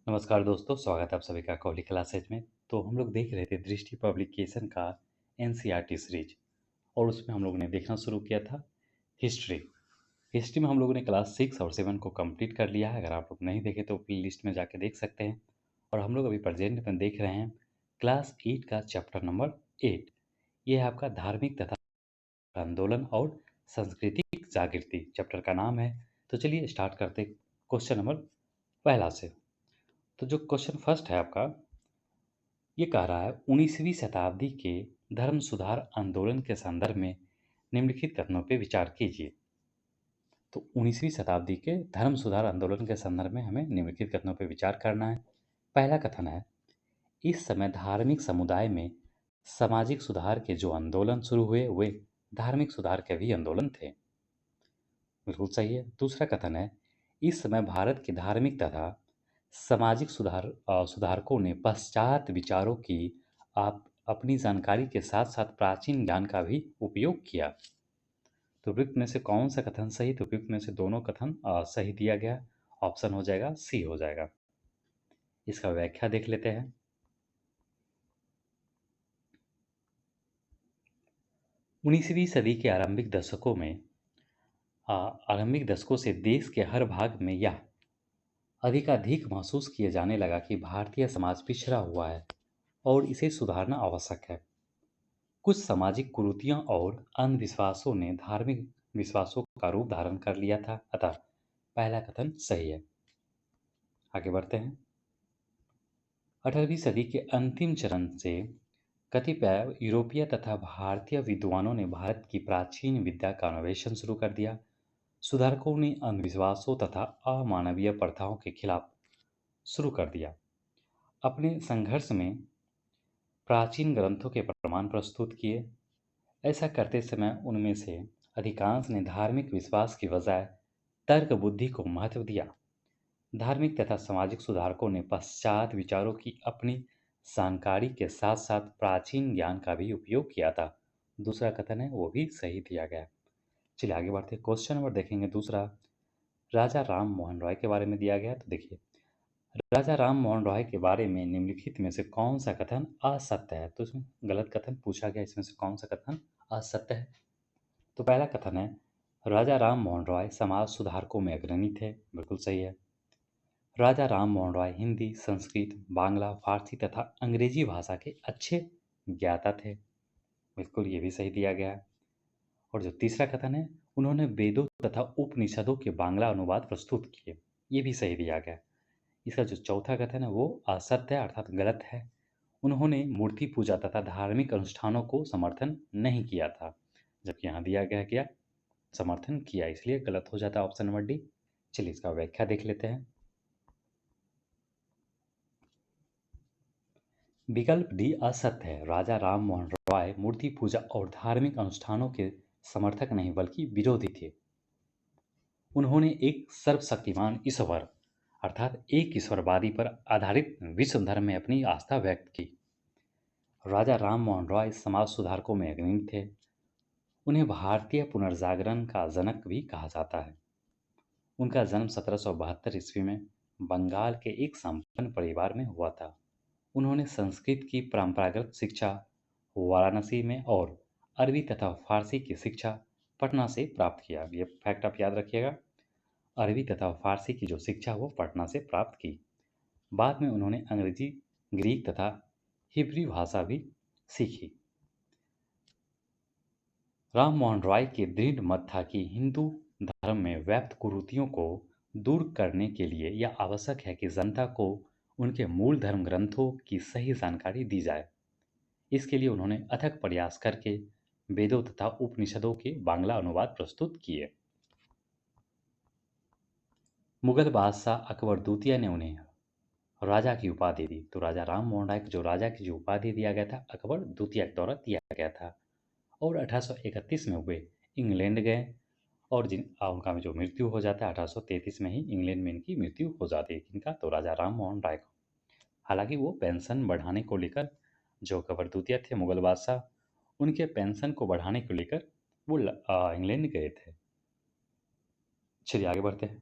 नमस्कार दोस्तों, स्वागत है आप सभी का कोहली क्लासेज में। तो हम लोग देख रहे थे दृष्टि पब्लिकेशन का एनसीईआरटी सीरीज, और उसमें हम लोगों ने देखना शुरू किया था हिस्ट्री। हिस्ट्री में हम लोगों ने क्लास 6 और 7 को कंप्लीट कर लिया है। अगर आप लोग नहीं देखे तो प्ले लिस्ट में जाके देख सकते हैं। और हम लोग अभी प्रेजेंट में देख रहे हैं क्लास 8 का चैप्टर नंबर 8। ये है आपका धार्मिक तथा आंदोलन और सांस्कृतिक जागृति चैप्टर का नाम है। तो चलिए स्टार्ट करते क्वेश्चन नंबर पहला से। तो जो क्वेश्चन फर्स्ट है आपका, ये कह रहा है 19वीं शताब्दी के धर्म सुधार आंदोलन के संदर्भ में निम्नलिखित कथनों पर विचार कीजिए। तो 19वीं शताब्दी के धर्म सुधार आंदोलन के संदर्भ में हमें निम्नलिखित कथनों पर विचार करना है। पहला कथन है, इस समय धार्मिक समुदाय में सामाजिक सुधार के जो आंदोलन शुरू हुए वे धार्मिक सुधार के भी आंदोलन थे। बिल्कुल सही है। दूसरा कथन है, इस समय भारत के धार्मिक तथा सामाजिक सुधारकों ने पश्चात विचारों की आप अपनी जानकारी के साथ साथ प्राचीन ज्ञान का भी उपयोग किया। तो उपयुक्त में से कौन सा कथन सही? तो उपयुक्त में से दोनों कथन सही दिया गया। ऑप्शन हो जाएगा सी हो जाएगा। इसका व्याख्या देख लेते हैं। 19वीं सदी के आरंभिक दशकों से देश के हर भाग में यह अधिकाधिक महसूस किया जाने लगा कि भारतीय समाज पिछड़ा हुआ है और इसे सुधारना आवश्यक है। कुछ सामाजिक कुरीतियां और अंधविश्वासों ने धार्मिक विश्वासों का रूप धारण कर लिया था, अतः पहला कथन सही है। आगे बढ़ते हैं। 18वीं सदी के अंतिम चरण से कतिपय यूरोपीय तथा भारतीय विद्वानों ने भारत की प्राचीन विद्या का अन्वेषण शुरू कर दिया। सुधारकों ने अंधविश्वासों तथा अमानवीय प्रथाओं के खिलाफ शुरू कर दिया। अपने संघर्ष में प्राचीन ग्रंथों के प्रमाण प्रस्तुत किए। ऐसा करते समय उनमें से अधिकांश ने धार्मिक विश्वास की बजाय तर्क बुद्धि को महत्व दिया। धार्मिक तथा सामाजिक सुधारकों ने पश्चात विचारों की अपनी जानकारी के साथ साथ प्राचीन ज्ञान का भी उपयोग किया था। दूसरा कथन है वो भी सही दिया गया। चलिए आगे बढ़ते हैं। क्वेश्चन नंबर देखेंगे दूसरा, राजा राम मोहन रॉय के बारे में दिया गया। तो देखिए, राजा राम मोहन रॉय के बारे में निम्नलिखित में से कौन सा कथन असत्य है? तो इसमें गलत कथन पूछा गया, इसमें से कौन सा कथन असत्य है? तो पहला कथन है, राजा राम मोहन रॉय समाज सुधारकों में अग्रणी थे। बिल्कुल सही है। राजा राम मोहन रॉय हिंदी, संस्कृत, बांग्ला, फारसी तथा अंग्रेजी भाषा के अच्छे ज्ञाता थे। बिल्कुल ये भी सही दिया गया है। और जो तीसरा कथन है, उन्होंने वेदों तथा उपनिषदों के बांग्ला अनुवाद प्रस्तुत किए। ये भी सही दिया गया। इसका जो चौथा कथन है वो असत्य है, अर्थात गलत है। उन्होंने मूर्ति पूजा तथा धार्मिक अनुष्ठानों को समर्थन नहीं किया था, जबकि यहाँ दिया गया क्या, समर्थन किया, इसलिए गलत हो जाता है ऑप्शन नंबर डी। चलिए इसका व्याख्या देख लेते हैं। विकल्प डी असत्य है। राजा राम मोहन रॉय मूर्ति पूजा और धार्मिक अनुष्ठानों के समर्थक नहीं बल्कि विरोधी थे। उन्होंने एक सर्वशक्तिमान ईश्वर अर्थात एक ईश्वरवादी पर आधारित विश्व धर्म में अपनी आस्था व्यक्त की। राजा राम मोहन रॉय समाज सुधारकों में अग्रणी थे। उन्हें भारतीय पुनर्जागरण का जनक भी कहा जाता है। उनका जन्म 1772 ईस्वी में बंगाल के एक संपन्न परिवार में हुआ था। उन्होंने संस्कृत की परंपरागत शिक्षा वाराणसी में और अरबी तथा फारसी की शिक्षा पटना से प्राप्त किया। ये फैक्ट आप याद रखिएगा, अरबी तथा फारसी की जो शिक्षा वो पटना से प्राप्त की। बाद में उन्होंने अंग्रेजी, ग्रीक तथा हिब्रू भाषा भी सीखी। राम मोहन रॉय के दृढ़ मत था कि हिंदू धर्म में व्याप्त कुरीतियों को दूर करने के लिए यह आवश्यक है कि जनता को उनके मूल धर्म ग्रंथों की सही जानकारी दी जाए। इसके लिए उन्होंने अथक प्रयास करके वेदों तथा उपनिषदों के बांग्ला अनुवाद प्रस्तुत किए। मुगल बादशाह अकबर द्वितीय ने उन्हें राजा की उपाधि दी। तो राजा राम मोहन राय को जो राजा की जो उपाधि दिया गया था, अकबर द्वितीय के द्वारा दिया गया था। और 1831 में वे इंग्लैंड गए, और उनका जो मृत्यु हो जाता है 1833 में ही इंग्लैंड में इनकी मृत्यु हो जाती है। किनका? तो राजा राम मोहन राय को। हालांकि वो पेंशन बढ़ाने को लेकर, जो अकबर द्वितीय थे मुगल बादशाह, उनके पेंशन को बढ़ाने को लेकर वो इंग्लैंड गए थे। चलिए आगे बढ़ते हैं।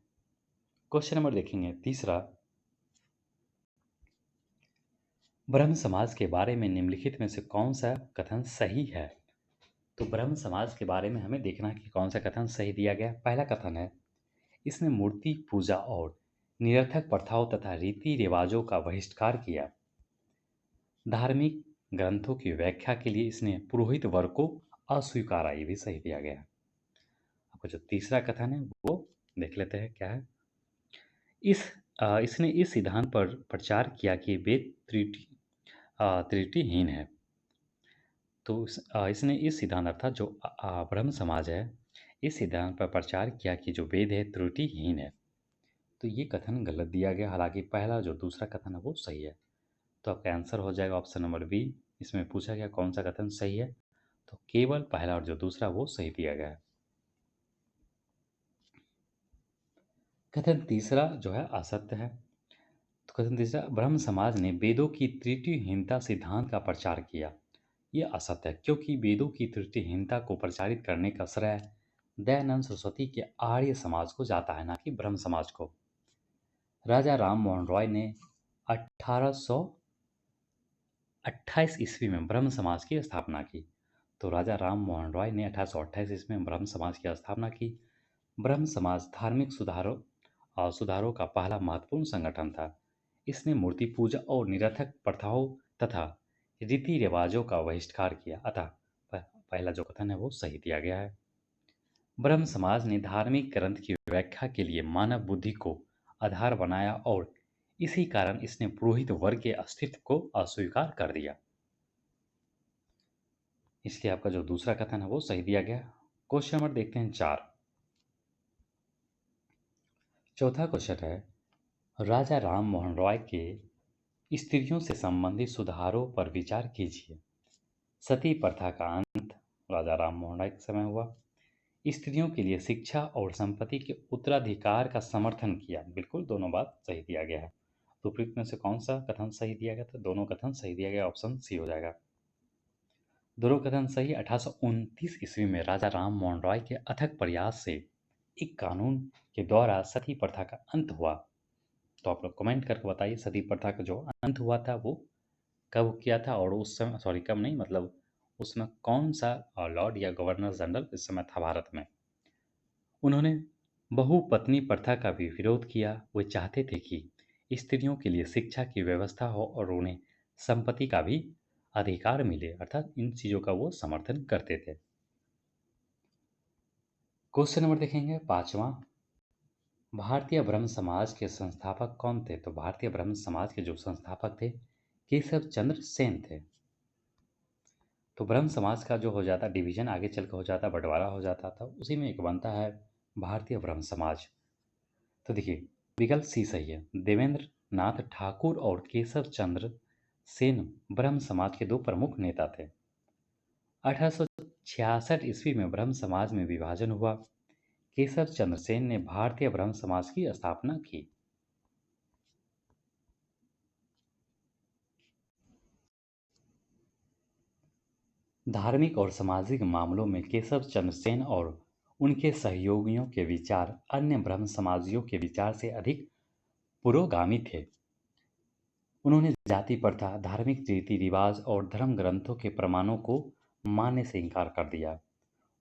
क्वेश्चन नंबर देखेंगे तीसरा, ब्रह्म समाज के बारे में निम्नलिखित में से कौन सा कथन सही है? तो ब्रह्म समाज के बारे में हमें देखना है कि कौन सा कथन सही दिया गया। पहला कथन है, इसने मूर्ति पूजा और निरर्थक प्रथाओं तथा रीति रिवाजों का बहिष्कार किया। धार्मिक ग्रंथों की व्याख्या के लिए इसने पुरोहित वर्ग को अस्वीकारा। ये भी सही दिया गया। आपका जो तीसरा कथन है वो देख लेते हैं क्या है। इसने इस सिद्धांत पर प्रचार किया कि वेद त्रुटिहीन है। तो इसने इस सिद्धांत अर्थात जो ब्रह्म समाज है, इस सिद्धांत पर प्रचार किया कि जो वेद है त्रुटिहीन है। तो ये कथन गलत दिया गया। हालांकि पहला जो दूसरा कथन है वो सही है। तो आपका आंसर हो जाएगा ऑप्शन नंबर बी। इसमें पूछा गया कौन सा कथन सही है, तो केवल पहला और जो दूसरा वो सही दिया गया है। कथन तीसरा जो है असत्य है। तो कथन तीसरा, ब्रह्म समाज ने वेदों की त्रुटिहीनता सिद्धांत का प्रचार किया। यह असत्य है, क्योंकि वेदों की त्रुटिहीनता को प्रचारित करने का श्रेय दयानंद सरस्वती के आर्य समाज को जाता है, ना कि ब्रह्म समाज को। राजा राम मोहन रॉय ने 1828 ईस्वी में ब्रह्म समाज की स्थापना की। तो राजा राम मोहन रॉय ने 1828 ईस्वी में ब्रह्म समाज की स्थापना की। ब्रह्म समाज धार्मिक सुधारों का पहला महत्वपूर्ण संगठन था। इसने मूर्ति पूजा और निरर्थक प्रथाओं तथा रीति रिवाजों का बहिष्कार किया। अतः पहला जो कथन है वो सही दिया गया है। ब्रह्म समाज ने धार्मिक ग्रंथ की व्याख्या के लिए मानव बुद्धि को आधार बनाया और इसी कारण इसने पुरोहित वर्ग के अस्तित्व को अस्वीकार कर दिया। इसलिए आपका जो दूसरा कथन है वो सही दिया गया। क्वेश्चन नंबर देखते हैं 4। चौथा क्वेश्चन है, राजा राम मोहन रॉय के स्त्रियों से संबंधित सुधारों पर विचार कीजिए। सती प्रथा का अंत राजा राम मोहन रॉय के समय हुआ। स्त्रियों के लिए शिक्षा और संपत्ति के उत्तराधिकार का समर्थन किया। बिल्कुल दोनों बात सही दिया गया है। तो उपयुक्त में से कौन सा कथन सही दिया गया? तो दोनों कथन सही दिया गया। ऑप्शन सी हो जाएगा। दोनों कथन सही। 1829 ईस्वी में राजा राम मोहन रॉय के अथक प्रयास से एक कानून के द्वारा सती प्रथा का अंत हुआ। तो आप लोग कमेंट करके बताइए सती प्रथा का जो अंत हुआ था वो कब किया था, और उस समय, सॉरी कब नहीं, मतलब उसमें कौन सा लॉर्ड या गवर्नर जनरल इस समय था भारत में। उन्होंने बहुपत्नी प्रथा का भी विरोध किया। वे चाहते थे कि स्त्रियों के लिए शिक्षा की व्यवस्था हो और उन्हें संपत्ति का भी अधिकार मिले, अर्थात इन चीज़ों का वो समर्थन करते थे। क्वेश्चन नंबर देखेंगे 5वां। भारतीय ब्रह्म समाज के संस्थापक कौन थे? तो भारतीय ब्रह्म समाज के जो संस्थापक थे केशव चंद्र सेन थे। तो ब्रह्म समाज का जो हो जाता डिवीजन आगे चल के हो जाता, बंटवारा हो जाता था, उसी में एक बनता है भारतीय ब्रह्म समाज। तो देखिए विकल्प सी सही है। देवेंद्र नाथ ठाकुर और केशव चंद्र सेन ब्रह्म समाज के दो प्रमुख नेता थे। 1866 ईस्वी में ब्रह्म समाज में विभाजन हुआ। केशव चंद्र सेन ने भारतीय ब्रह्म समाज की स्थापना की। धार्मिक और सामाजिक मामलों में केशव चंद्र सेन और उनके सहयोगियों के विचार अन्य ब्रह्म समाजियों के विचार से अधिक पुरोगामी थे। उन्होंने जाति प्रथा, धार्मिक रीति रिवाज और धर्म ग्रंथों के प्रमाणों को मानने से इनकार कर दिया।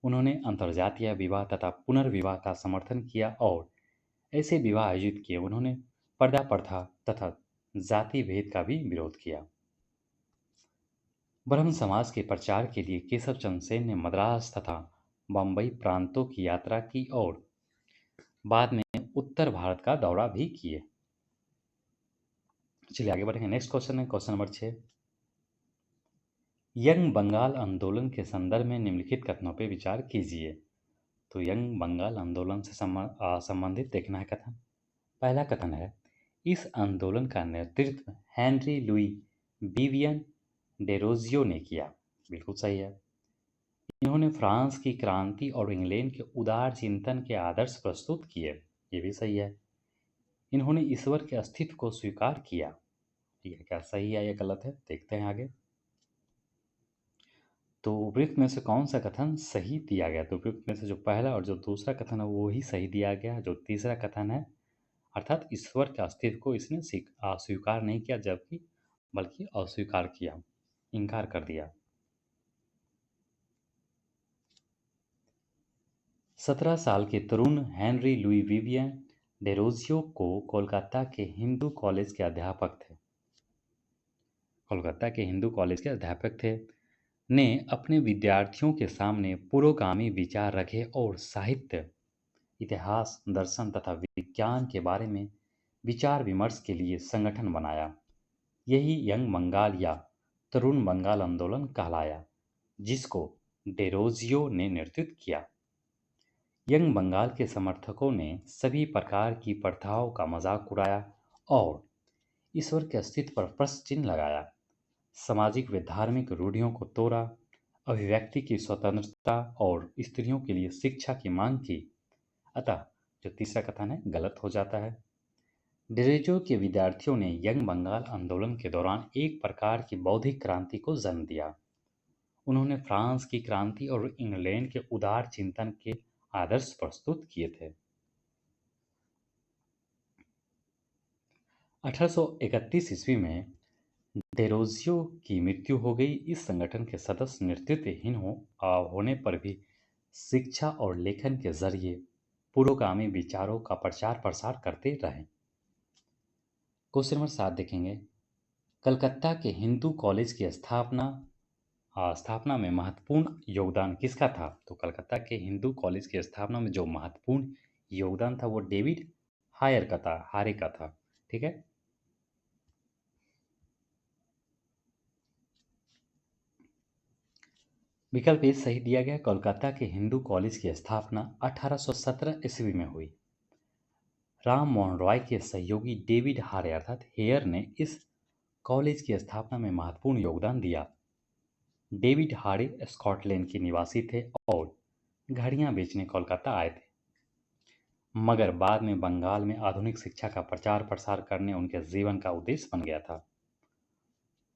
उन्होंने अंतर्जातीय विवाह तथा पुनर्विवाह का समर्थन किया और ऐसे विवाह आयोजित किए। उन्होंने पर्दा प्रथा तथा जाति भेद का भी विरोध किया। ब्रह्म समाज के प्रचार के लिए केशव चंद्र सेन ने मद्रास तथा बंबई प्रांतों की यात्रा की और बाद में उत्तर भारत का दौरा भी किए। चलिए आगे बढ़ेंगे। नेक्स्ट क्वेश्चन है क्वेश्चन नंबर 6। यंग बंगाल आंदोलन के संदर्भ में निम्नलिखित कथनों पर विचार कीजिए। तो यंग बंगाल आंदोलन से संबंधित देखना है कथन। पहला कथन है, इस आंदोलन का नेतृत्व हेनरी लुई विवियन डेरोजियो ने किया। बिल्कुल सही है। इन्होंने फ्रांस की क्रांति और इंग्लैंड के उदार चिंतन के आदर्श प्रस्तुत किए। ये भी सही है। इन्होंने ईश्वर के अस्तित्व को स्वीकार किया। यह क्या सही है या गलत है, देखते हैं आगे। तो उपयुक्त में से कौन सा कथन सही दिया गया? तो उपयुक्त में से जो पहला और जो दूसरा कथन है वो ही सही दिया गया। जो तीसरा कथन है, अर्थात ईश्वर के अस्तित्व को इसने स्वीकार नहीं किया, जबकि बल्कि अस्वीकार किया, इनकार कर दिया। 17 साल के तरुण हेनरी लुई विवियन डेरोजियो को कोलकाता के हिंदू कॉलेज के अध्यापक थे कोलकाता के हिंदू कॉलेज के अध्यापक थे ने अपने विद्यार्थियों के सामने पुरोगामी विचार रखे और साहित्य, इतिहास, दर्शन तथा विज्ञान के बारे में विचार विमर्श के लिए संगठन बनाया। यही यंग बंगाल या तरुण बंगाल आंदोलन कहलाया, जिसको डेरोजियो ने नेतृत्व किया। यंग बंगाल के समर्थकों ने सभी प्रकार की प्रथाओं का मजाक उड़ाया और ईश्वर के अस्तित्व पर प्रश्न चिन्ह लगाया। सामाजिक व धार्मिक रूढ़ियों को तोड़ा, अभिव्यक्ति की स्वतंत्रता और स्त्रियों के लिए शिक्षा की मांग की। अतः जो तीसरा कथन है गलत हो जाता है। डेरोजियो के विद्यार्थियों ने यंग बंगाल आंदोलन के दौरान एक प्रकार की बौद्धिक क्रांति को जन्म दिया। उन्होंने फ्रांस की क्रांति और इंग्लैंड के उदार चिंतन के आदर्श प्रस्तुत किए थे। 1831 ईस्वी में डेरोजियो की मृत्यु हो गई। इस संगठन के सदस्य नेतृत्वहीन होने पर भी शिक्षा और लेखन के जरिए पुरोगामी विचारों का प्रचार प्रसार करते रहे। क्वेश्चन नंबर 7 देखेंगे, कलकत्ता के हिंदू कॉलेज की स्थापना में महत्वपूर्ण योगदान किसका था? तो कलकत्ता के हिंदू कॉलेज की स्थापना में जो महत्वपूर्ण योगदान था वो डेविड हारे का था। ठीक है। विकल्प ए सही दिया गया। कोलकाता के हिंदू कॉलेज की स्थापना 1817 ईस्वी में हुई। राम मोहन रॉय के सहयोगी डेविड हारे अर्थात हेयर ने इस कॉलेज की स्थापना में महत्वपूर्ण योगदान दिया। डेविड हारे स्कॉटलैंड के निवासी थे और घड़ियां बेचने कोलकाता आए थे, मगर बाद में बंगाल में आधुनिक शिक्षा का प्रचार प्रसार करने उनके जीवन का उद्देश्य बन गया था।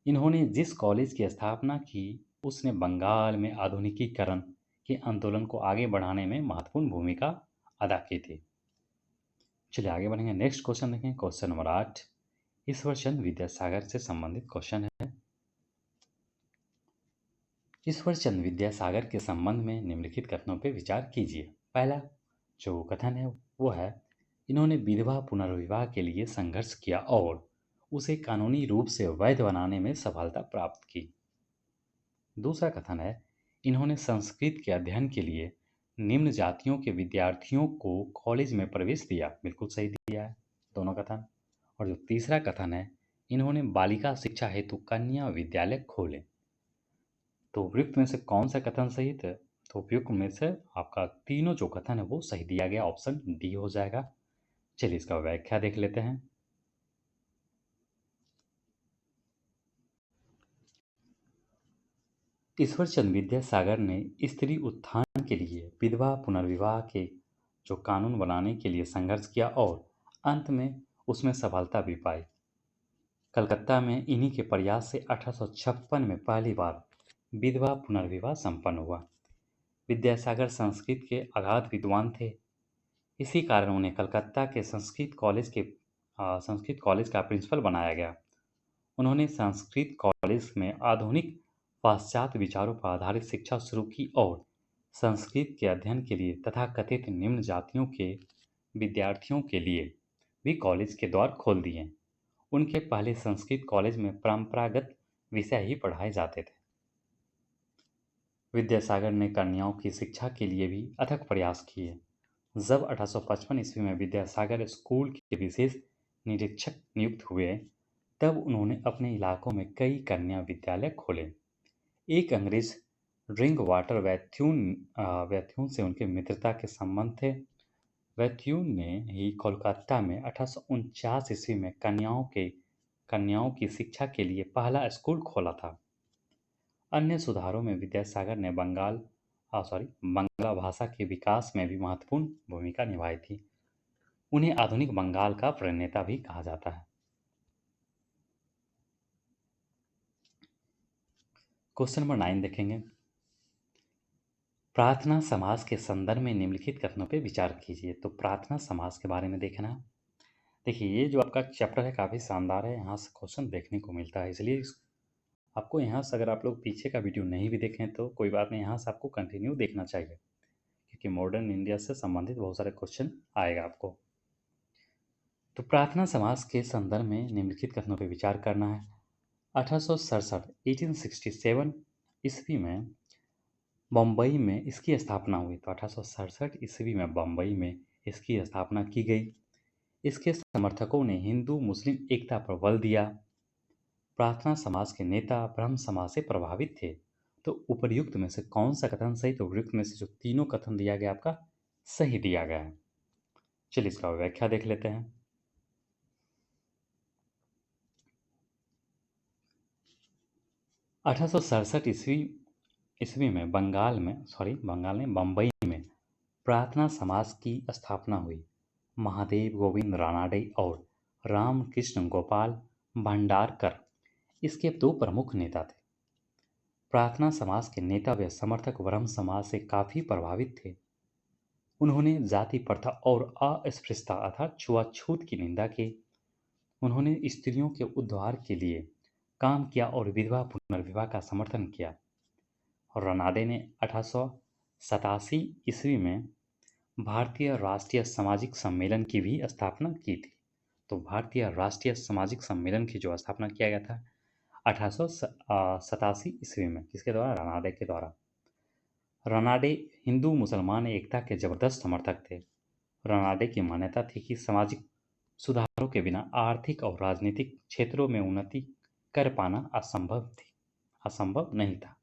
इन्होंने जिस कॉलेज की स्थापना की उसने बंगाल में आधुनिकीकरण के आंदोलन को आगे बढ़ाने में महत्वपूर्ण भूमिका अदा की थी। चलिए आगे बढ़ेंगे। नेक्स्ट क्वेश्चन देखें। क्वेश्चन नंबर 8 ईश्वरचंद विद्यासागर से संबंधित क्वेश्चन है। ईश्वरचंद विद्यासागर के संबंध में निम्नलिखित कथनों पर विचार कीजिए। पहला जो कथन है वो है, इन्होंने विधवा पुनर्विवाह के लिए संघर्ष किया और उसे कानूनी रूप से वैध बनाने में सफलता प्राप्त की। दूसरा कथन है, इन्होंने संस्कृत के अध्ययन के लिए निम्न जातियों के विद्यार्थियों को कॉलेज में प्रवेश दिया। बिल्कुल सही दिया है दोनों कथन। और जो तीसरा कथन है, इन्होंने बालिका शिक्षा हेतु कन्या विद्यालय खोले। तो उपयुक्त में से कौन सा कथन सही था? तो उपयुक्त में से आपका तीनों जो कथन है वो सही दिया गया, ऑप्शन डी हो जाएगा। चलिए इसका व्याख्या देख लेते हैं। ईश्वरचंद विद्यासागर ने स्त्री उत्थान के लिए विधवा पुनर्विवाह के जो कानून बनाने के लिए संघर्ष किया और अंत में उसमें सफलता भी पाई। कलकत्ता में इन्हीं के प्रयास से 1856 में पहली बार विधवा पुनर्विवाह संपन्न हुआ। विद्यासागर संस्कृत के अगाध विद्वान थे। इसी कारण उन्हें कलकत्ता के संस्कृत कॉलेज का प्रिंसिपल बनाया गया। उन्होंने संस्कृत कॉलेज में आधुनिक पाश्चात्य विचारों पर आधारित शिक्षा शुरू की और संस्कृत के अध्ययन के लिए तथाकथित निम्न जातियों के विद्यार्थियों के लिए भी कॉलेज के द्वार खोल दिए। उनके पहले संस्कृत कॉलेज में परंपरागत विषय ही पढ़ाए जाते थे। विद्यासागर ने कन्याओं की शिक्षा के लिए भी अथक प्रयास किए। जब 1855 ईस्वी में विद्यासागर स्कूल के विशेष निरीक्षक नियुक्त हुए, तब उन्होंने अपने इलाकों में कई कन्या विद्यालय खोले। एक अंग्रेज ड्रिंक वाटर वैथ्यून से उनके मित्रता के संबंध थे। वैथ्यून ने ही कोलकाता में 1849 ईस्वी में कन्याओं की शिक्षा के लिए पहला स्कूल खोला था। अन्य सुधारों में विद्यासागर ने बंगला भाषा के विकास में भी महत्वपूर्ण भूमिका निभाई थी। उन्हें आधुनिक बंगाल का प्रणेता भी कहा जाता है। क्वेश्चन नंबर 9 देखेंगे। प्रार्थना समाज के संदर्भ में निम्नलिखित कथनों पर विचार कीजिए। तो प्रार्थना समाज के बारे में देखना। देखिए, ये जो आपका चैप्टर है काफ़ी शानदार है, यहाँ से क्वेश्चन देखने को मिलता है, इसलिए आपको यहाँ से अगर आप लोग पीछे का वीडियो नहीं भी देखें तो कोई बात नहीं, यहाँ से आपको कंटिन्यू देखना चाहिए, क्योंकि मॉडर्न इंडिया से संबंधित बहुत सारे क्वेश्चन आएगा आपको। तो प्रार्थना समाज के संदर्भ में निम्नलिखित कथनों पर विचार करना है। 1867 1867 ईस्वी में बम्बई में इसकी स्थापना हुई। तो 1867 ईस्वी में बम्बई में इसकी स्थापना की गई। इसके समर्थकों ने हिंदू मुस्लिम एकता पर बल दिया। प्रार्थना समाज के नेता ब्रह्म समाज से प्रभावित थे। तो उपर्युक्त में से कौन सा कथन सही? तो उपर्युक्त में से जो तीनों कथन दिया गया आपका सही दिया गया है। चलिए इसका व्याख्या देख लेते हैं। 1867 ईस्वी में बंगाल में बम्बई में प्रार्थना समाज की स्थापना हुई। महादेव गोविंद रानाडे और रामकृष्ण गोपाल भंडारकर इसके दो प्रमुख नेता थे। प्रार्थना समाज के नेता व समर्थक ब्रह्म समाज से काफी प्रभावित थे। उन्होंने जाति प्रथा और अस्पृश्यता अर्थात छुआछूत की निंदा की। उन्होंने स्त्रियों के उद्धार के लिए काम किया और विधवा पुनर्विवाह का समर्थन किया। और रनादे ने 1887 ईस्वी में भारतीय राष्ट्रीय सामाजिक सम्मेलन की भी स्थापना की थी। तो भारतीय राष्ट्रीय सामाजिक सम्मेलन की जो स्थापना किया गया था 1887 ईस्वी में, किसके द्वारा? रनादे के द्वारा। रनाडे हिंदू मुसलमान एकता के जबरदस्त समर्थक थे। रनाडे की मान्यता थी कि सामाजिक सुधारों के बिना आर्थिक और राजनीतिक क्षेत्रों में उन्नति कर पाना असंभव नहीं था।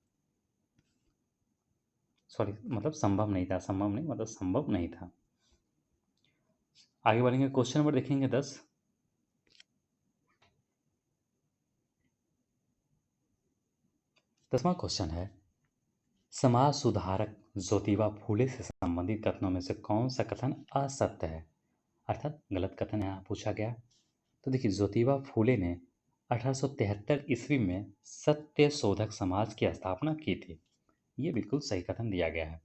संभव नहीं था, संभव नहीं था। आगे बढ़ेंगे, क्वेश्चन नंबर देखेंगे 10। दसवां क्वेश्चन है, समाज सुधारक ज्योतिबा फूले से संबंधित कथनों में से कौन सा कथन असत्य है, अर्थात गलत कथन यहाँ पूछा गया। तो देखिए, ज्योतिबा फूले ने 1873 ईस्वी में सत्य शोधक समाज की स्थापना की थी। ये बिल्कुल सही कथन दिया गया है।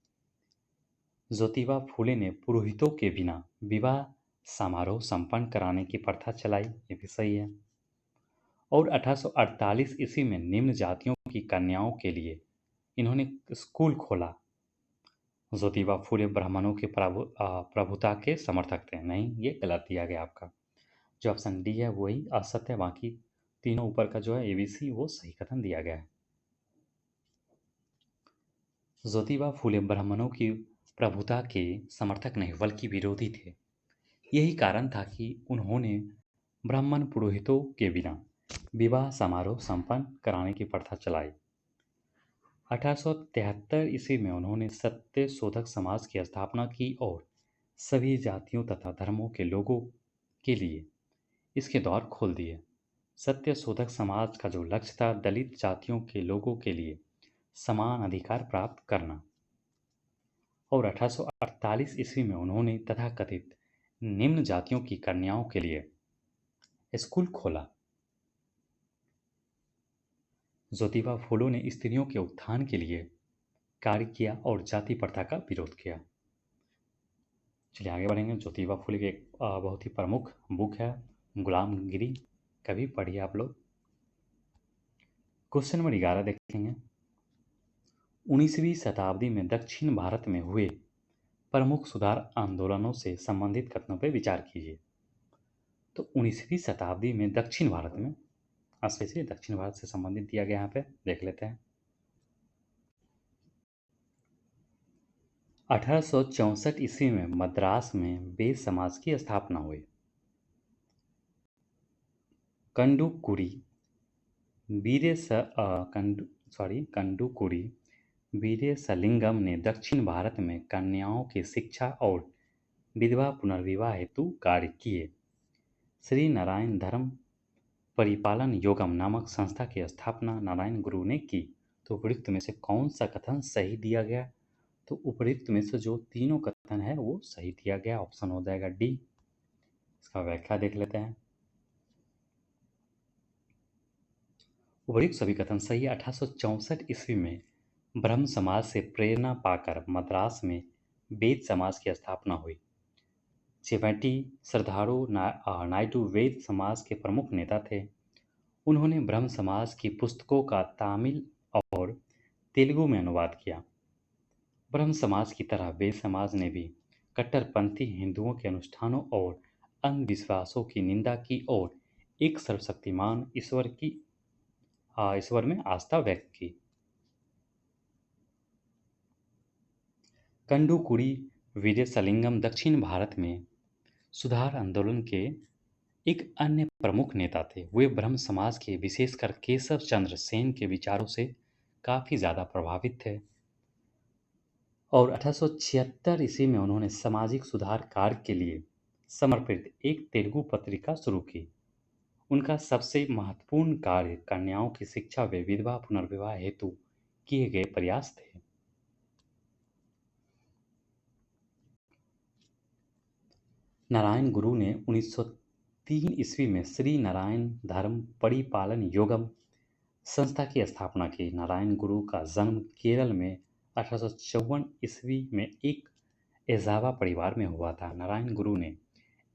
ज्योतिबा फूले ने पुरोहितों के बिना विवाह समारोह संपन्न कराने की प्रथा चलाई, ये भी सही है। और 1848 ईस्वी में निम्न जातियों की कन्याओं के लिए इन्होंने स्कूल खोला। ज्योतिबा फूले ब्राह्मणों की प्रभुता के समर्थक थे। नहीं, ये गलत दिया गया आपका। जो ऑप्शन डी है वही असत्य है, बाकी तीनों ऊपर का जो है एबीसी वो सही कथन दिया गया है। ज्योतिबा फूले ब्राह्मणों की प्रभुता के समर्थक नहीं बल्कि विरोधी थे। यही कारण था कि उन्होंने ब्राह्मण पुरोहितों के बिना विवाह समारोह संपन्न कराने की प्रथा चलाई। 1873 ईस्वी में उन्होंने सत्य शोधक समाज की स्थापना की और सभी जातियों तथा धर्मों के लोगों के लिए इसके द्वार खोल दिए। सत्य शोधक समाज का जो लक्ष्य था दलित जातियों के लोगों के लिए समान अधिकार प्राप्त करना। और 1848 ईस्वी में उन्होंने तथाकथित निम्न जातियों की कन्याओं के लिए स्कूल खोला। ज्योतिबा फूले ने स्त्रियों के उत्थान के लिए कार्य किया और जाति प्रथा का विरोध किया। चलिए आगे बढ़ेंगे। ज्योतिबा फूले की एक बहुत ही प्रमुख बुक है गुलामगिरी, कभी पढ़िए आप लोग। क्वेश्चन नंबर 11 देखेंगे। 19वीं शताब्दी में दक्षिण भारत में हुए प्रमुख सुधार आंदोलनों से संबंधित कथनों पर विचार कीजिए। तो 19वीं शताब्दी में दक्षिण भारत में, स्पेशली दक्षिण भारत से संबंधित दिया गया, यहाँ पे देख लेते हैं। 1864 ईस्वी में मद्रास में बेद समाज की स्थापना हुई। कंडुकुरी वीरेशलिंगम ने दक्षिण भारत में कन्याओं की शिक्षा और विधवा पुनर्विवाह हेतु कार्य किए। श्री नारायण धर्म परिपालन योगम नामक संस्था की स्थापना नारायण गुरु ने की। तो उपयुक्त में से कौन सा कथन सही दिया गया? तो उपयुक्त में से जो तीनों कथन है वो सही दिया गया, ऑप्शन हो जाएगा डी। इसका व्याख्या देख लेते हैं। उपर्युक्त सभी कथन सही है। 1864 ईस्वी में ब्रह्म समाज से प्रेरणा पाकर मद्रास में बेद समाज की स्थापना हुई। चिवैटी श्रद्धालु नायडू वेद समाज के प्रमुख नेता थे। उन्होंने ब्रह्म समाज की पुस्तकों का तमिल और तेलुगु में अनुवाद किया। ब्रह्म समाज की तरह वेद समाज ने भी कट्टरपंथी हिंदुओं के अनुष्ठानों और अंधविश्वासों की निंदा की और एक सर्वशक्तिमान ईश्वर में आस्था व्यक्त की। कंडुकुड़ी वीरेशलिंगम दक्षिण भारत में सुधार आंदोलन के एक अन्य प्रमुख नेता थे। वे ब्रह्म समाज के विशेषकर केशव चंद्र सेन के विचारों से काफी ज्यादा प्रभावित थे और 1876 ईस्वी में उन्होंने सामाजिक सुधार कार्य के लिए समर्पित एक तेलुगु पत्रिका शुरू की। उनका सबसे महत्वपूर्ण कार्य कन्याओं की शिक्षा व विधवा पुनर्विवाह हेतु किए गए प्रयास थे। नारायण गुरु ने 1903 ईस्वी में श्री नारायण धर्म परिपालन योगम संस्था की स्थापना की। नारायण गुरु का जन्म केरल में 1854 ईस्वी में एक एजावा परिवार में हुआ था। नारायण गुरु ने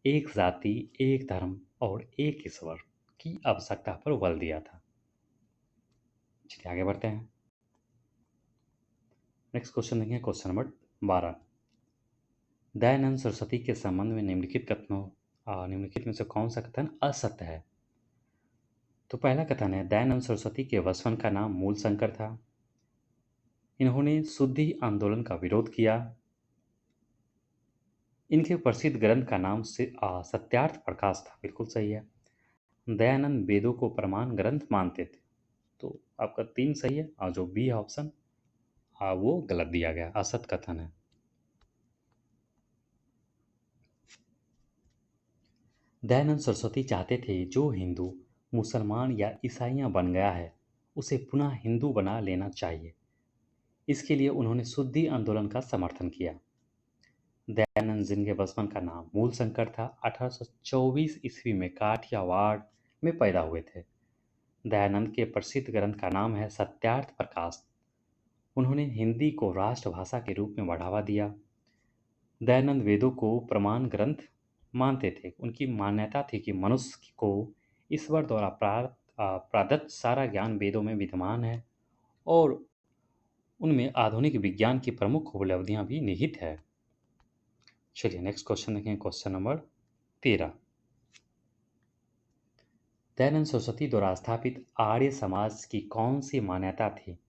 एक जाति, एक धर्म और एक ईश्वर की आवश्यकता पर बल दिया था। चलिए आगे बढ़ते हैं। नेक्स्ट क्वेश्चन देखेंगे, क्वेश्चन नंबर 12। दयानंद सरस्वती के संबंध में निम्नलिखित में से कौन सा कथन असत्य है? तो पहला कथन है, दयानंद सरस्वती के वसवन का नाम मूल शंकर था। इन्होंने शुद्धि आंदोलन का विरोध किया। इनके प्रसिद्ध ग्रंथ का नाम सत्यार्थ प्रकाश था। बिल्कुल सही है। दयानंद वेदों को प्रमाण ग्रंथ मानते थे। तो आपका 3 सही है और जो बी ऑप्शन वो गलत दिया गया, असत कथन है। दयानंद सरस्वती चाहते थे जो हिंदू मुसलमान या ईसाइयां बन गया है उसे पुनः हिंदू बना लेना चाहिए। इसके लिए उन्होंने शुद्धि आंदोलन का समर्थन किया। दयानंद जिनके बचपन का नाम मूल शंकर था, 1824 ईस्वी में काठियावाड़ में पैदा हुए थे। दयानंद के प्रसिद्ध ग्रंथ का नाम है सत्यार्थ प्रकाश। उन्होंने हिंदी को राष्ट्रभाषा के रूप में बढ़ावा दिया। दयानंद वेदों को प्रमाण ग्रंथ मानते थे। उनकी मान्यता थी कि मनुष्य को ईश्वर द्वारा प्रदत्त सारा ज्ञान वेदों में विद्यमान है और उनमें आधुनिक विज्ञान की प्रमुख उपलब्धियां भी निहित है। चलिए नेक्स्ट क्वेश्चन देखें, क्वेश्चन नंबर 13। दयानंद सरस्वती द्वारा स्थापित आर्य समाज की कौन सी मान्यता थी?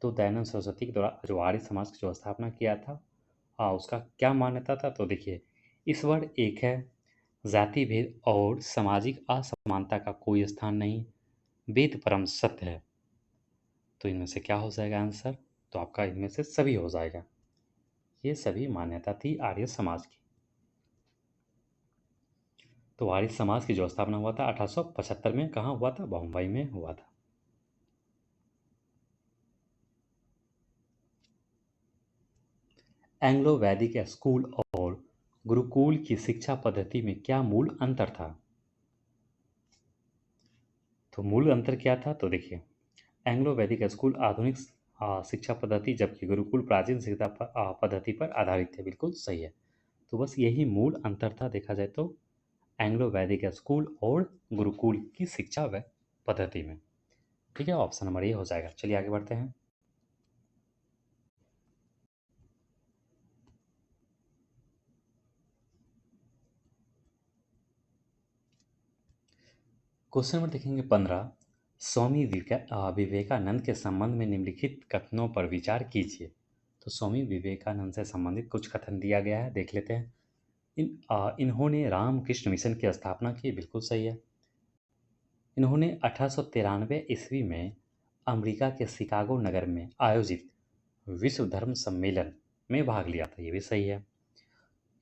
तो दयानंद सरस्वती के द्वारा जो आर्य समाज की जो स्थापना किया था उसका क्या मान्यता था? तो देखिए, ईश्वर एक है, जाति भेद और सामाजिक असमानता का कोई स्थान नहीं, वेद परम सत्य है। तो इनमें से क्या हो जाएगा आंसर? तो आपका इनमें से सभी हो जाएगा। ये सभी मान्यता थी आर्य समाज की। तो आर्य समाज की जो स्थापना हुआ था 1875 में, कहाँ हुआ था? बम्बई में हुआ था। एंग्लो वैदिक स्कूल और गुरुकुल की शिक्षा पद्धति में क्या मूल अंतर था? तो मूल अंतर क्या था? तो देखिए, एंग्लो वैदिक स्कूल आधुनिक शिक्षा पद्धति, जबकि गुरुकुल प्राचीन शिक्षा पद्धति पर आधारित थे। बिल्कुल सही है। तो बस यही मूल अंतर था देखा जाए तो, एंग्लो वैदिक स्कूल और गुरुकुल की शिक्षा व पद्धति में। ठीक है, ऑप्शन नंबर ए हो जाएगा। चलिए आगे बढ़ते हैं। क्वेश्चन नंबर देखेंगे 15। स्वामी विवेकानंद के संबंध में निम्नलिखित कथनों पर विचार कीजिए। तो स्वामी विवेकानंद से संबंधित कुछ कथन दिया गया है, देख लेते हैं। इन्होंने रामकृष्ण मिशन की स्थापना की। बिल्कुल सही है। इन्होंने 1893 ईस्वी में अमेरिका के शिकागो नगर में आयोजित विश्व धर्म सम्मेलन में भाग लिया था। ये भी सही है।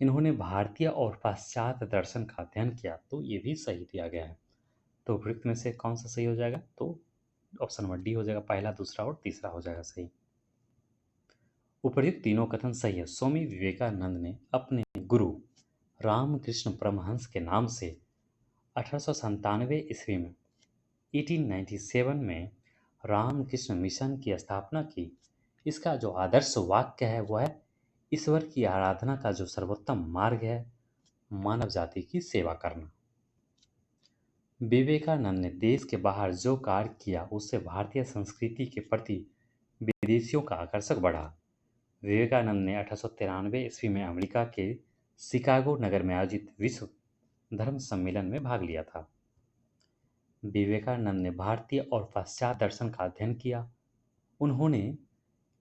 इन्होंने भारतीय और पाश्चात्य दर्शन का अध्ययन किया। तो ये भी सही दिया गया है। तो उपयुक्त में से कौन सा सही हो जाएगा? तो ऑप्शन नंबर डी हो जाएगा। पहला, दूसरा और तीसरा हो जाएगा सही। उपर्युक्त तीनों कथन सही है। स्वामी विवेकानंद ने अपने गुरु रामकृष्ण परमहंस के नाम से 1897 ईस्वी में 1897 में रामकृष्ण मिशन की स्थापना की। इसका जो आदर्श वाक्य है वह है, ईश्वर की आराधना का जो सर्वोत्तम मार्ग है मानव जाति की सेवा करना। विवेकानंद ने देश के बाहर जो कार्य किया उससे भारतीय संस्कृति के प्रति विदेशियों का आकर्षक बढ़ा। विवेकानंद ने 1893 ईस्वी में अमेरिका के शिकागो नगर में आयोजित विश्व धर्म सम्मेलन में भाग लिया था। विवेकानंद ने भारतीय और पाश्चात्य दर्शन का अध्ययन किया। उन्होंने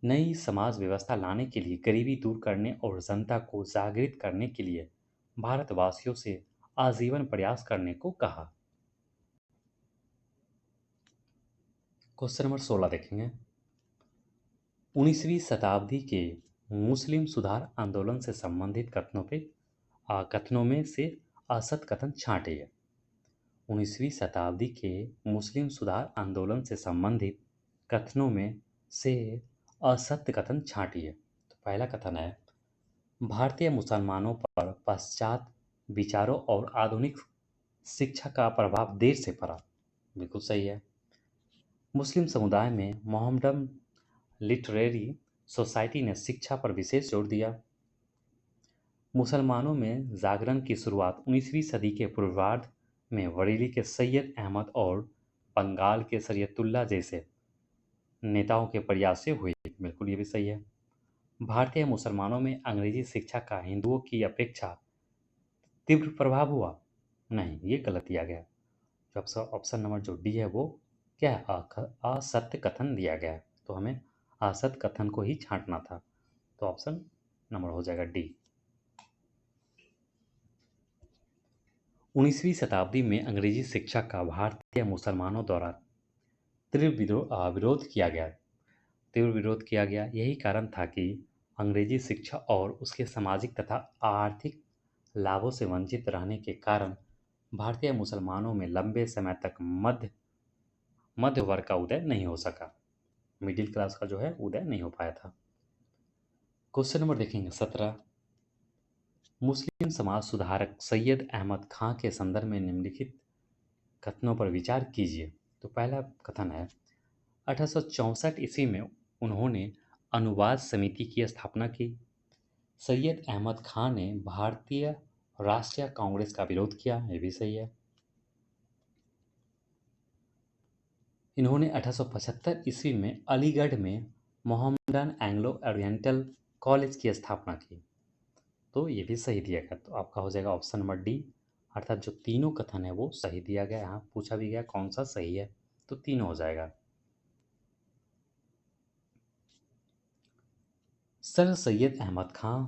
नई समाज व्यवस्था लाने के लिए, गरीबी दूर करने और जनता को जागृत करने के लिए भारतवासियों से आजीवन प्रयास करने को कहा। क्वेश्चन नंबर 16 देखेंगे। 19वीं शताब्दी के मुस्लिम सुधार आंदोलन से संबंधित कथनों में से असत कथन छांटिए। 19वीं शताब्दी के मुस्लिम सुधार आंदोलन से संबंधित कथनों में से असत्य कथन छांटिए। तो पहला कथन है, भारतीय मुसलमानों पर पाश्चात्य विचारों और आधुनिक शिक्षा का प्रभाव देर से पड़ा। बिल्कुल सही है। मुस्लिम समुदाय में मोहम्मडन लिटरेरी सोसाइटी ने शिक्षा पर विशेष जोर दिया। मुसलमानों में जागरण की शुरुआत 19वीं सदी के पूर्वार्ध में बरेली के सैयद अहमद और बंगाल के शरीयतुल्लाह जैसे नेताओं के प्रयास से हुई। बिल्कुल ये भी सही है। भारतीय मुसलमानों में अंग्रेजी शिक्षा का हिंदुओं की अपेक्षा तीव्र प्रभाव हुआ। नहीं, ये गलत दिया गया। जो ऑप्शन नंबर जो डी है वो क्या है, असत्य कथन दिया गया है। तो हमें असत्य कथन को ही छांटना था। तो ऑप्शन नंबर हो जाएगा डी। 19वीं शताब्दी में अंग्रेजी शिक्षा का भारतीय मुसलमानों द्वारा विरोध किया गया। तीव्र विरोध किया गया। यही कारण था कि अंग्रेजी शिक्षा और उसके सामाजिक तथा आर्थिक लाभों से वंचित रहने के कारण भारतीय मुसलमानों में लंबे समय तक मध्य वर्ग का उदय नहीं हो सका। मिडिल क्लास का जो है उदय नहीं हो पाया था। क्वेश्चन नंबर देखेंगे 17। मुस्लिम समाज सुधारक सैयद अहमद खां के संदर्भ में निम्नलिखित कथनों पर विचार कीजिए। तो पहला कथन है, 1864 ईस्वी में उन्होंने अनुवाद समिति की स्थापना की। सैयद अहमद खां ने भारतीय राष्ट्रीय कांग्रेस का विरोध किया। यह भी सही है। इन्होंने 1875 ईस्वी में अलीगढ़ में मोहम्मडन एंग्लो ओरिएंटल कॉलेज की स्थापना की। तो ये भी सही दिया गया। तो आपका हो जाएगा ऑप्शन नंबर डी, अर्थात जो तीनों कथन है वो सही दिया गया। यहाँ पूछा भी गया कौन सा सही है, तो तीनों हो जाएगा। सर सैयद अहमद खां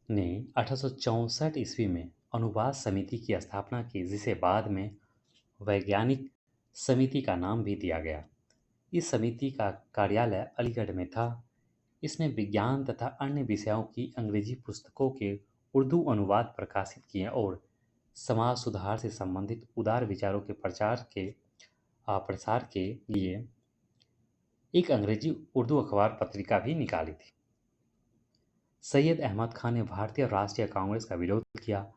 ने 1864 ईस्वी में अनुवाद समिति की स्थापना की, जिसे बाद में वैज्ञानिक समिति का नाम भी दिया गया। इस समिति का कार्यालय अलीगढ़ में था। इसने विज्ञान तथा अन्य विषयों की अंग्रेजी पुस्तकों के उर्दू अनुवाद प्रकाशित किए और समाज सुधार से संबंधित उदार विचारों के प्रसार के लिए एक अंग्रेजी उर्दू अखबार पत्रिका भी निकाली थी। सैयद अहमद खान ने भारतीय राष्ट्रीय कांग्रेस का विरोध किया।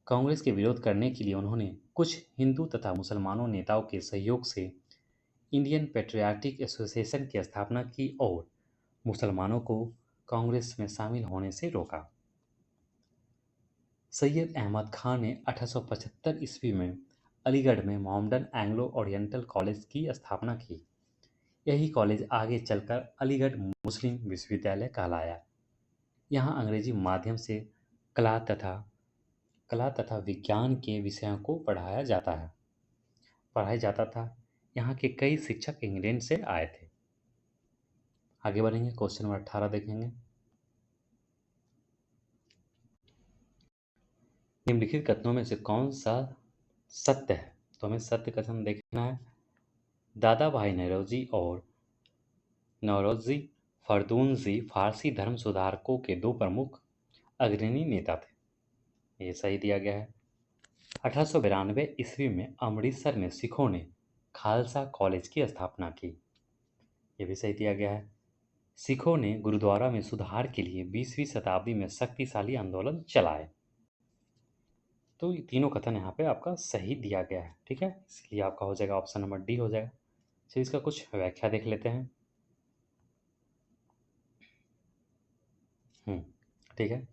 कांग्रेस के विरोध करने के लिए उन्होंने कुछ हिंदू तथा मुसलमानों नेताओं के सहयोग से इंडियन पेट्रियाटिक एसोसिएशन की स्थापना की और मुसलमानों को कांग्रेस में शामिल होने से रोका। सैयद अहमद खान ने 1875 ईस्वी में अलीगढ़ में मोहम्मडन एंग्लो ओरिएंटल कॉलेज की स्थापना की। यही कॉलेज आगे चलकर अलीगढ़ मुस्लिम विश्वविद्यालय कहलाया। यहाँ अंग्रेजी माध्यम से कला तथा विज्ञान के विषयों को पढ़ाया जाता था। यहाँ के कई शिक्षक इंग्लैंड से आए थे। आगे बढ़ेंगे, क्वेश्चन नंबर 18 देखेंगे। निम्नलिखित कथनों में से कौन सा सत्य है? तो हमें सत्य कथन देखना है। दादा भाई नौरोजी फरदूनजी फारसी धर्म सुधारकों के दो प्रमुख अग्रणी नेता थे। ये सही दिया गया है। 1892 ईस्वी में अमृतसर में सिखों ने खालसा कॉलेज की स्थापना की। ये भी सही दिया गया है। सिखों ने गुरुद्वारा में सुधार के लिए 20वीं शताब्दी में शक्तिशाली आंदोलन चलाए। तो ये तीनों कथन यहाँ पे आपका सही दिया गया है। ठीक है, इसलिए आपका हो जाएगा ऑप्शन नंबर डी हो जाएगा। चलिए इसका कुछ व्याख्या देख लेते हैं। ठीक है।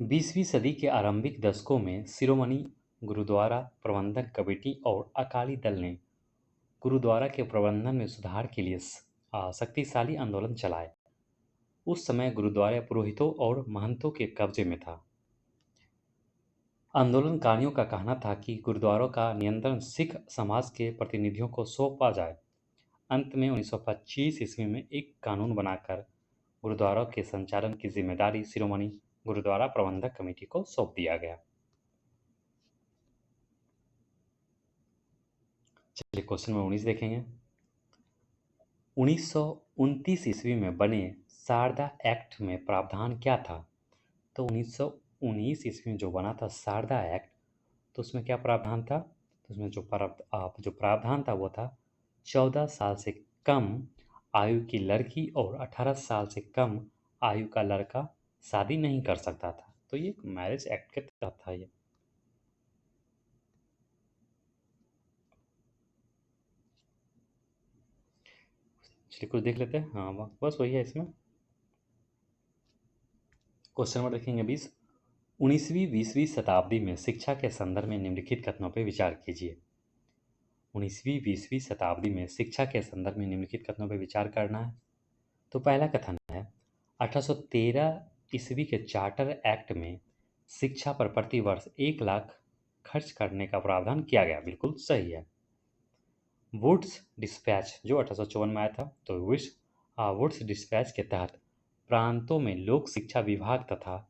20वीं सदी के आरंभिक दशकों में शिरोमणि गुरुद्वारा प्रबंधन कमेटी और अकाली दल ने गुरुद्वारा के प्रबंधन में सुधार के लिए शक्तिशाली आंदोलन चलाए। उस समय गुरुद्वारा पुरोहितों और महंतों के कब्जे में था। आंदोलनकारियों का कहना था कि गुरुद्वारों का नियंत्रण सिख समाज के प्रतिनिधियों को सौंपा जाए। अंत में 1925 ईस्वी में एक कानून बनाकर गुरुद्वारों के संचालन की जिम्मेदारी शिरोमणि गुरुद्वारा प्रबंधक कमेटी को सौंप दिया गया। चलिए क्वेश्चन नंबर 19 देखेंगे। 1929 ईस्वी में बने शारदा एक्ट में प्रावधान क्या था? तो 1919 ईस्वी में जो बना था शारदा एक्ट, तो उसमें क्या प्रावधान था? तो उसमें जो प्रावधान था वो था 14 साल से कम आयु की लड़की और 18 साल से कम आयु का लड़का शादी नहीं कर सकता था। तो ये मैरिज एक्ट के तहत था ये। चलिए कुछ देख लेते हैं। हाँ बस वही है इसमें। क्वेश्चन नंबर देखेंगे 20। 19वीं 20वीं शताब्दी में शिक्षा के संदर्भ में निम्नलिखित कथनों पर विचार कीजिए। 19वीं 20वीं शताब्दी में शिक्षा के संदर्भ में निम्नलिखित कथनों पर विचार करना है। तो पहला कथन है 1813 ईस्वी के चार्टर एक्ट में शिक्षा पर प्रति वर्ष 1 लाख खर्च करने का प्रावधान किया गया। बिल्कुल सही है। वुड्स डिस्पैच जो 1854 में आया था, तो वुड्स डिस्पैच के तहत प्रांतों में लोक शिक्षा विभाग तथा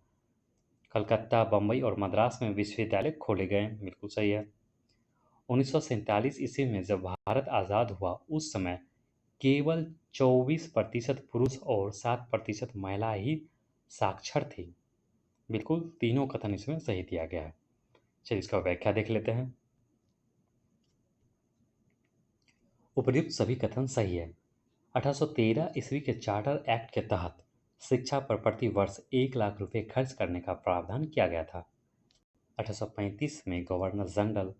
कलकत्ता, बम्बई और मद्रास में विश्वविद्यालय खोले गए। बिल्कुल सही है। 1947 ईस्वी में जब भारत आज़ाद हुआ उस समय केवल 24% पुरुष और 7% महिला ही साक्षर थी। बिल्कुल तीनों कथन इसमें सही दिया गया है। चलिए इसका व्याख्या देख लेते हैं। उपर्युक्त सभी कथन सही है। 1813 ईस्वी के चार्टर एक्ट के तहत शिक्षा पर प्रति वर्ष 1 लाख रुपए खर्च करने का प्रावधान किया गया था। 1835 में गवर्नर जनरल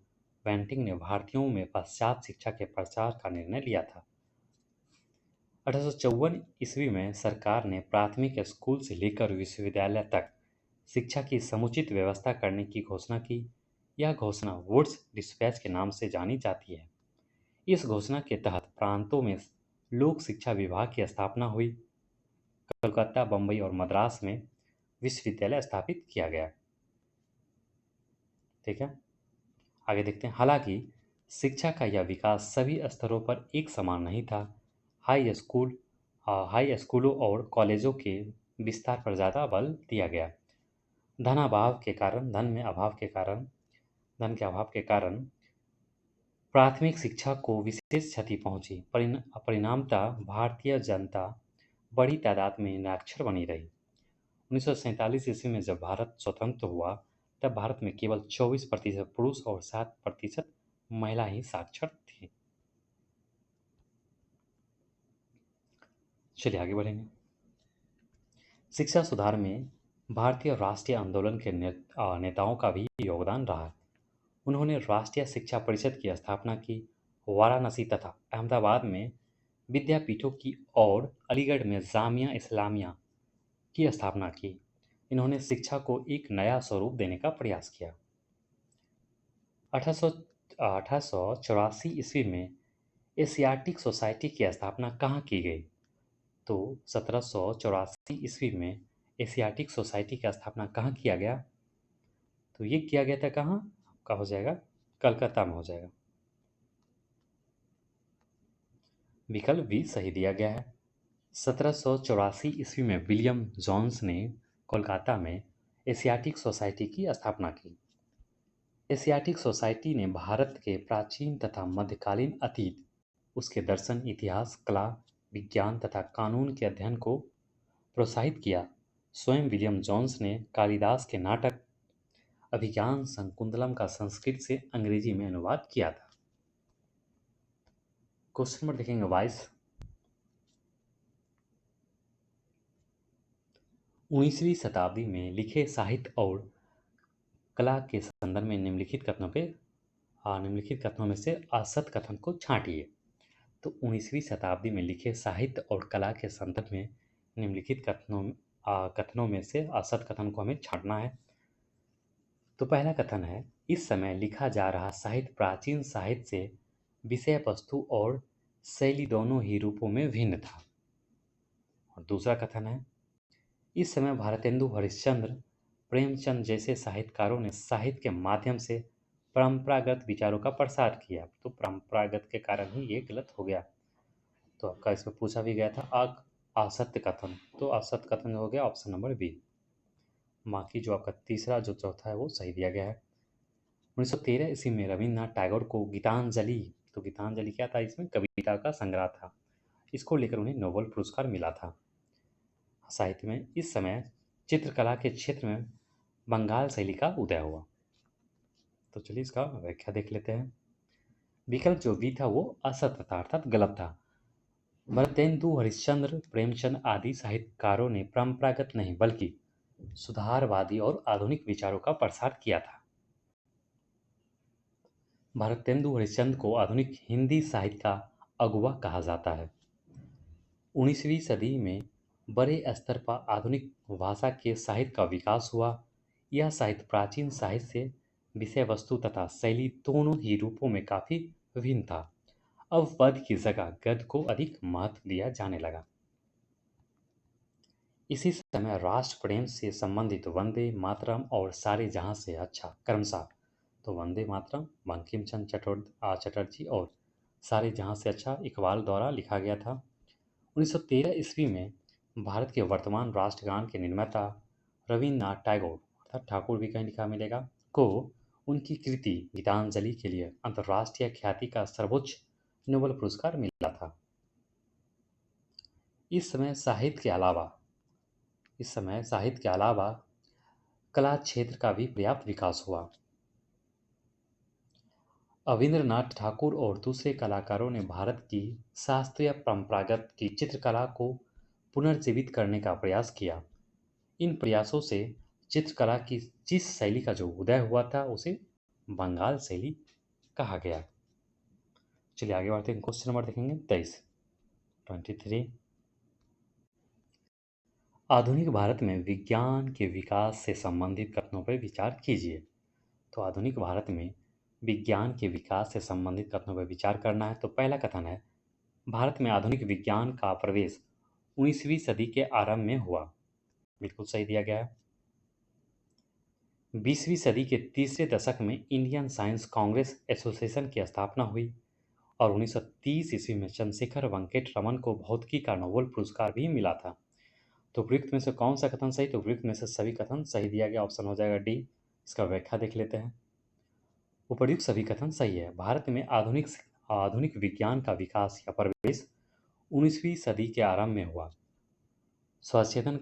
बेंटिंग ने भारतीयों में पाश्चात्य शिक्षा के प्रचार का निर्णय लिया था। 1854 ईस्वी में सरकार ने प्राथमिक स्कूल से लेकर विश्वविद्यालय तक शिक्षा की समुचित व्यवस्था करने की घोषणा की। यह घोषणा वुड्स डिस्पैच के नाम से जानी जाती है। इस घोषणा के तहत प्रांतों में लोक शिक्षा विभाग की स्थापना हुई। कलकत्ता, बम्बई और मद्रास में विश्वविद्यालय स्थापित किया गया। ठीक है, आगे देखते हैं। हालांकि शिक्षा का यह विकास सभी स्तरों पर एक समान नहीं था। हाई स्कूलों और कॉलेजों के विस्तार पर ज़्यादा बल दिया गया। धन के अभाव के कारण प्राथमिक शिक्षा को विशेष क्षति पहुंची। परिणामतः भारतीय जनता बड़ी तादाद में निरक्षर बनी रही। 1947 ईस्वी में जब भारत स्वतंत्र हुआ तब भारत में केवल 24% पुरुष और 7% महिला ही साक्षर थी। चलिए आगे बढ़ेंगे। शिक्षा सुधार में भारतीय राष्ट्रीय आंदोलन के नेताओं का भी योगदान रहा। उन्होंने राष्ट्रीय शिक्षा परिषद की स्थापना की। वाराणसी तथा अहमदाबाद में विद्यापीठों की और अलीगढ़ में जामिया इस्लामिया की स्थापना की। इन्होंने शिक्षा को एक नया स्वरूप देने का प्रयास किया। 1884 ईस्वी में एशियाटिक सोसाइटी की स्थापना कहाँ की गई? तो 1784 ईस्वी में एशियाटिक सोसाइटी की स्थापना कहाँ किया गया? तो ये किया गया था कहाँ? आपका हो जाएगा कलकत्ता में हो जाएगा। विकल्प भी सही दिया गया है। 1784 ईस्वी में विलियम जोन्स ने कोलकाता में एशियाटिक सोसाइटी की स्थापना की। एशियाटिक सोसाइटी ने भारत के प्राचीन तथा मध्यकालीन अतीत, उसके दर्शन, इतिहास, कला, विज्ञान तथा कानून के अध्ययन को प्रोत्साहित किया। स्वयं विलियम जोन्स ने कालिदास के नाटक अभिज्ञान शकुंतलम का संस्कृत से अंग्रेजी में अनुवाद किया था। क्वेश्चन नंबर देखेंगे 22। 19वीं शताब्दी में लिखे साहित्य और कला के संदर्भ में निम्नलिखित कथनों में से असत कथन को छांटिए। तो 19वीं शताब्दी में लिखे साहित्य और कला के संदर्भ में निम्नलिखित कथनों में से असत कथन को हमें छांटना है। तो पहला कथन है, इस समय लिखा जा रहा साहित्य प्राचीन साहित्य से विषय वस्तु और शैली दोनों ही रूपों में भिन्न था। और दूसरा कथन है, इस समय भारतेंदु हरिश्चंद्र प्रेमचंद जैसे साहित्यकारों ने साहित्य के माध्यम से परंपरागत विचारों का प्रसार किया। तो परंपरागत के कारण ही ये गलत हो गया। तो आपका इसमें पूछा भी गया था असत्य कथन, तो असत्य कथन हो गया ऑप्शन नंबर बी। बाकी जो आपका तीसरा जो चौथा है वो सही दिया गया है। 1913 ईस्वी में रविन्द्रनाथ टैगोर को गीतांजलि, तो गीतांजलि क्या था, इसमें कविता का संग्रह था, इसको लेकर उन्हें नोबेल पुरस्कार मिला था साहित्य में। इस समय चित्रकला के क्षेत्र में बंगाल शैली का उदय हुआ। तो चलिए इसका व्याख्या देख लेते हैं। विकल्प जो बी था वो असत्य था, अर्थात गलत था। भारतेंदु हरिश्चंद्र प्रेमचंद आदि साहित्यकारों ने परंपरागत नहीं बल्कि सुधारवादी और आधुनिक विचारों का प्रसार किया था। भारतेंदु हरिश्चंद्र को आधुनिक हिंदी साहित्य का अगुवा कहा जाता है। 19वीं सदी में बड़े स्तर पर आधुनिक भाषा के साहित्य का विकास हुआ। यह साहित्य प्राचीन साहित्य से विषय वस्तु तथा शैली दोनों ही रूपों में काफी भिन्न था। अब पद की जगह गद्य को अधिक महत्व दिया जाने लगा। इसी समय राष्ट्र प्रेम से संबंधित वंदे मातरम और सारे जहां से अच्छा क्रमशः, तो वंदे मातरम बंकिम चंद्र चटर्जी और सारे जहां से अच्छा इकबाल द्वारा लिखा गया था। 1913 ईस्वी में भारत के वर्तमान राष्ट्रगान के निर्माता रविन्द्रनाथ टैगोर, अर्थात ठाकुर भी कहीं लिखा मिलेगा, को उनकी कृति गीतांजलि के लिए अंतर्राष्ट्रीय ख्याति का सर्वोच्च नोबेल पुरस्कार मिला था। इस समय साहित्य के अलावा कला क्षेत्र का भी पर्याप्त विकास हुआ। अविंद्रनाथ ठाकुर और दूसरे कलाकारों ने भारत की शास्त्रीय परंपरागत की चित्रकला को पुनर्जीवित करने का प्रयास किया। इन प्रयासों से चित्रकला की जिस शैली का जो उदय हुआ था उसे बंगाल शैली कहा गया। चलिए आगे बढ़ते हैं, क्वेश्चन नंबर देखेंगे 23। आधुनिक भारत में विज्ञान के विकास से संबंधित कथनों पर विचार कीजिए। तो आधुनिक भारत में विज्ञान के विकास से संबंधित कथनों पर विचार करना है। तो पहला कथन है, भारत में आधुनिक विज्ञान का प्रवेश 19वीं सदी के आरंभ में हुआ। बिल्कुल सही दिया गया है। 20वीं सदी के तीसरे दशक में इंडियन साइंस कांग्रेस एसोसिएशन की स्थापना हुई और 1930 ईस्वी में चंद्रशेखर वेंकट रमन को भौतिकी का नोबेल पुरस्कार भी मिला था। तो उपयुक्त में से कौन सा कथन सही, तो उपयुक्त में से सभी कथन सही दिया गया, ऑप्शन हो जाएगा डी। इसका व्याख्या देख लेते हैं। उपर्युक्त सभी कथन सही है। भारत में आधुनिक विज्ञान का विकास या प्रवेश 19वीं सदी के आरंभ में हुआ। स्वच्छेदन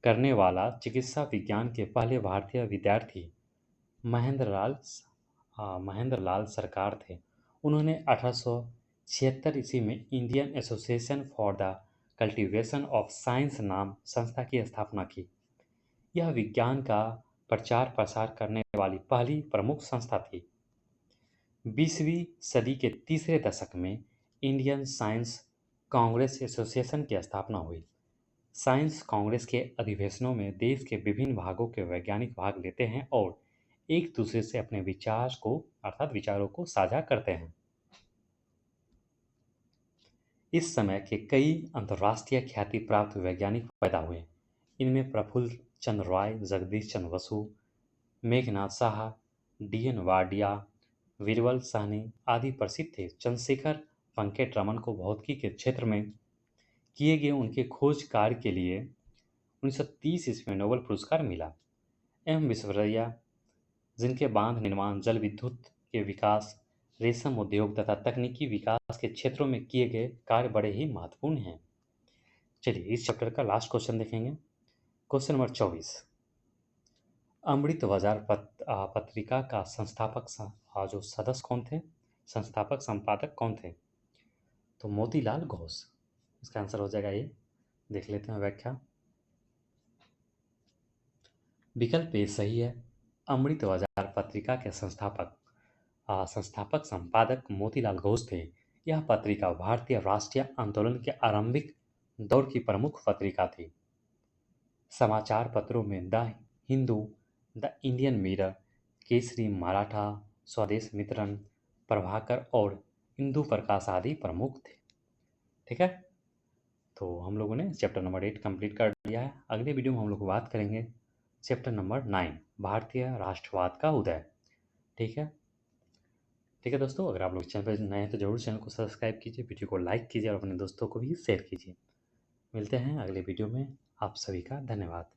करने वाला चिकित्सा विज्ञान के पहले भारतीय विद्यार्थी महेंद्र लाल सरकार थे। उन्होंने 1876 ईस्वी में Indian association for the cultivation of science नाम संस्था की स्थापना की। यह विज्ञान का प्रचार प्रसार करने वाली पहली प्रमुख संस्था थी। 20वीं सदी के तीसरे दशक में इंडियन साइंस कांग्रेस एसोसिएशन की स्थापना हुई। साइंस कांग्रेस के अधिवेशनों में देश के विभिन्न भागों के वैज्ञानिक भाग लेते हैं और एक दूसरे से अपने विचारों को साझा करते हैं। इस समय के कई अंतर्राष्ट्रीय ख्याति प्राप्त वैज्ञानिक पैदा हुए। इनमें प्रफुल्ल चंद्र राय, जगदीश चंद्र बसु, मेघनाथ साहा, डी.एन. वाडिया, वीरबल साहनी आदि प्रसिद्ध थे। चंद्रशेखर वेंकट रमन को भौतिकी के क्षेत्र में किए गए उनके खोज कार्य के लिए 1930 ईस्वी में नोबेल पुरस्कार मिला। एम विश्वेश्वरैया, जिनके बांध निर्माण, जल विद्युत के विकास, रेशम उद्योग तथा तकनीकी विकास के क्षेत्रों में किए गए कार्य बड़े ही महत्वपूर्ण हैं। चलिए इस चैप्टर का लास्ट क्वेश्चन देखेंगे। Question number 24। अमृत बाजार पत्रिका का जो सदस्य कौन थे, संस्थापक संपादक कौन थे? तो मोतीलाल घोष। इसका आंसर हो जाएगा ये। देख लेते हैं व्याख्या। विकल्प ए सही है। अमृत बाजार पत्रिका के संस्थापक संपादक मोतीलाल घोष थे। यह पत्रिका भारतीय राष्ट्रीय आंदोलन के आरंभिक दौर की प्रमुख पत्रिका थी। समाचार पत्रों में the Hindu, the Indian mirror, Kesari Maratha, स्वदेश मित्रन, प्रभाकर और इंदु प्रकाश आदि प्रमुख थे। ठीक है, तो हम लोगों ने चैप्टर नंबर 8 कंप्लीट कर लिया है। अगले वीडियो में हम लोग बात करेंगे चैप्टर नंबर 9, भारतीय राष्ट्रवाद का उदय। ठीक है, ठीक है दोस्तों, अगर आप लोग चैनल पर नए हैं तो जरूर चैनल को सब्सक्राइब कीजिए, वीडियो को लाइक कीजिए और अपने दोस्तों को भी शेयर कीजिए। मिलते हैं अगले वीडियो में। आप सभी का धन्यवाद।